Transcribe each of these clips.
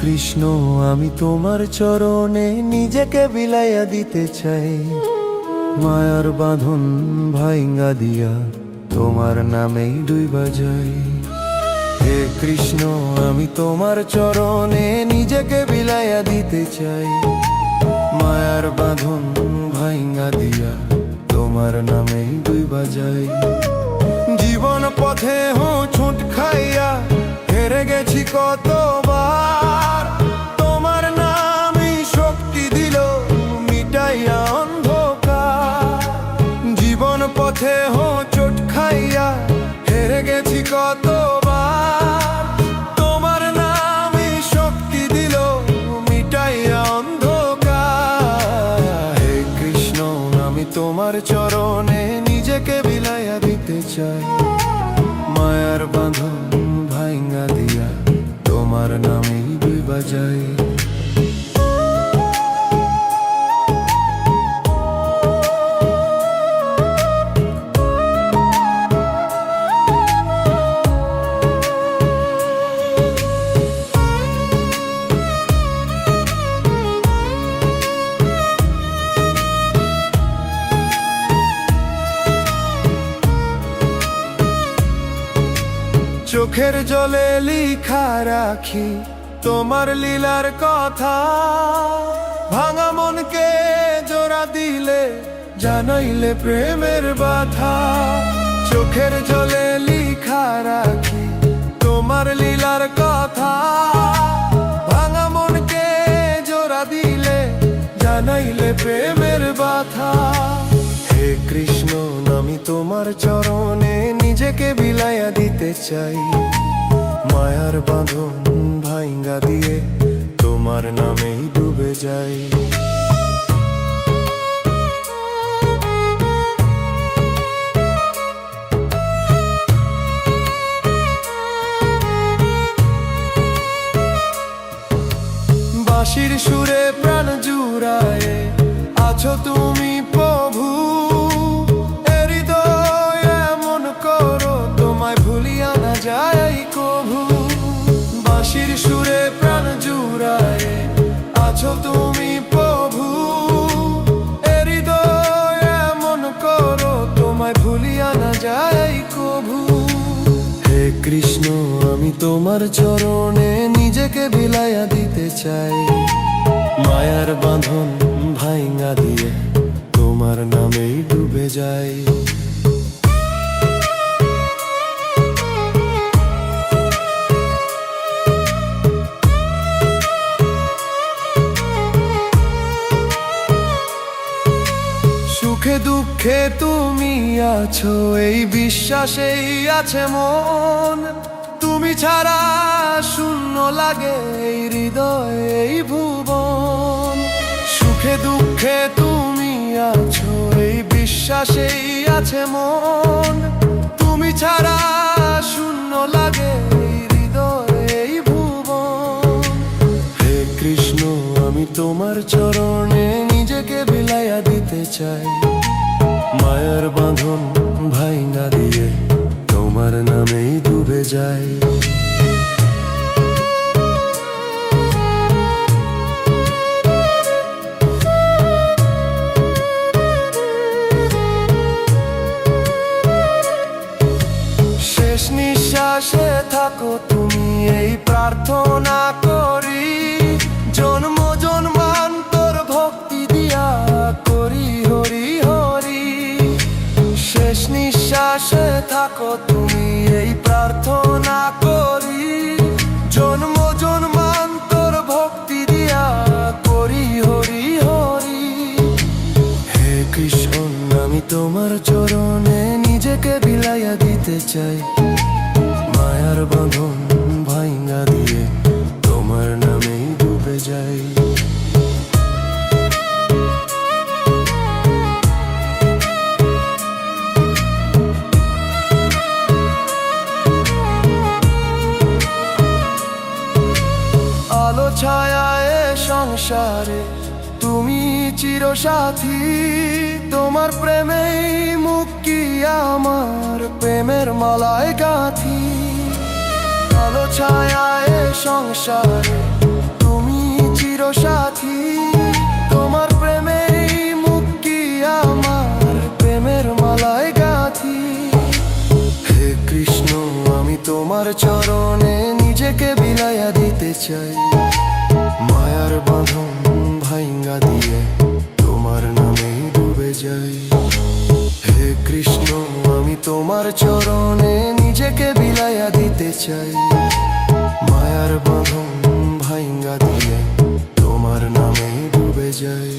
কৃষ্ণ, আমি তোমার চরণে নিজেকে বিলাইয়া দিতে চাই। মায়ার বাঁধন ভাইঙ্গা দিয়া তোমার নামেই ডুইবা যাই। হে কৃষ্ণ, আমি তোমার চরণে নিজেকে বিলাইয়া দিতে চাই। মায়ার বাঁধন ভাইঙ্গা দিয়া তোমার নামেই ডুইবা যাই। জীবন পথে হোঁচট খাইয়া হেরে গেছি কতবার, তোমার নামই শক্তি দিল মিটাইয়া অন্ধকার। জীবন পথে হোঁচট খাইয়া হেরে গেছি কতবার, তোমার নামই শক্তি দিল মিটাইয়া অন্ধকার। হে কৃষ্ণ, আমি তোমার চরণে নিজেকে বিলাইয়া দিতে চাই। মায়ার বাঁধন ভাইঙ্গা দিয়া তোমার নামেই ডুইবা যাই। চোখের জলে লিখা রাখি তোমার লীলার কথা, ভাঙা মনকে জোড়া দিলে জানাইলে প্রেমের বাধা। চোখের জলে লিখা রাখি তোমার লীলার কথা, ভাঙা মনকে জোড়া দিলে জানাইলে প্রেমের বাধা। হে কৃষ্ণ, আমি তোমার চরণে নিজেকে বিলাইয়া দিতে চাই। মায়ার বাঁধন ভাইঙ্গা দিয়ে তোমার নামেই ডুবে যাই। বাঁশির সুরে প্রাণ জুড়ায়ে আছো তুমি প্রভু, হৃদয় এমন করো তোমায় ভুলিয়া না যাই কভু। বাঁশির সুরে প্রাণ জুড়ায়ে আছো তুমি প্রভু, হৃদয় এমন করো তোমায় ভুলিয়া না যাই কভু। হে কৃষ্ণ, আমি তোমার চরণে নিজেকে বিলাইয়া দিতে চাই। মায়ার বাঁধন ভাইঙ্গা দিয়ে তোমার নামেই ডুবে যাই। সুখে দুঃখে তুমি আছো এই বিশ্বাসেই আছে মন, তুমি ছাড়া শূন্য লাগে এই হৃদয় এই ভুবন। সুখে দুঃখে তুমি আছো এই বিশ্বাসেই আছে মন, তুমি ছাড়া শূন্য লাগে এই হৃদয় এই ভুবন। হে কৃষ্ণ, আমি তোমার চরণে নিজেকে বিলাইয়া দিতে চাই। মায়ার বাঁধন ভাইঙ্গা দিয়ে তোমার নামেই ডুবে যাই। শেষ নিঃশ্বাসে থাকো তুমি এই প্রার্থনা করি, জন্ম জন্মান্তর ভক্তি দিয়া করি হরি হরি। শেষ নিঃশ্বাসে থাকো তুমি এই প্রার্থনা করি, জন্ম জন্মান্তর ভক্তি দিয়া করি হরি হরি। হে কৃষ্ণ, আমি তোমার চরণে নিজেকে বিলাইয়া দিতে চাই। মায়ার বাঁধন ভাইঙ্গা দিয়ে তোমার নামেই ডুবে যাই। আলো ছায়ায় সংসারে তুমি চিরসাথী, তোমার প্রেমেই মুক্তি আমার প্রেমের মালায় গাঁথি। আলো ছায়ায় সংসারে চিরসাথী তোমার প্রেমেই মুক্তি আমার প্রেমের মালায় গাঁথি হে কৃষ্ণ আমি তোমার চরণে নিজেকে বিলাইয়া দিতে চাই মায়ার বাঁধন ভাঙ্গা দিয়ে তোমার নামেই ডুবে যাই হে কৃষ্ণ আমি তোমার চরণে নিজেকে বিলাইয়া দিতে চাই মায়ার বাঁধন ভাঙ্গা দিয়ে তোমার নামেই ডুবে যাই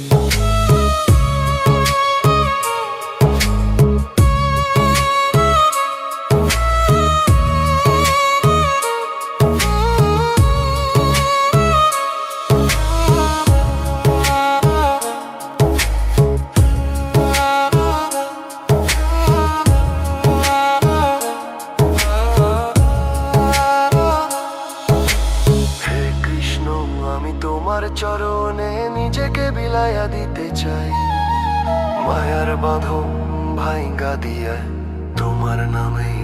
আমি তোমার চরণে নিজেকে বিলাইয়া দিতে চাই মায়ার বাঁধন ভাঙ্গা দিয়ে তোমার নামেই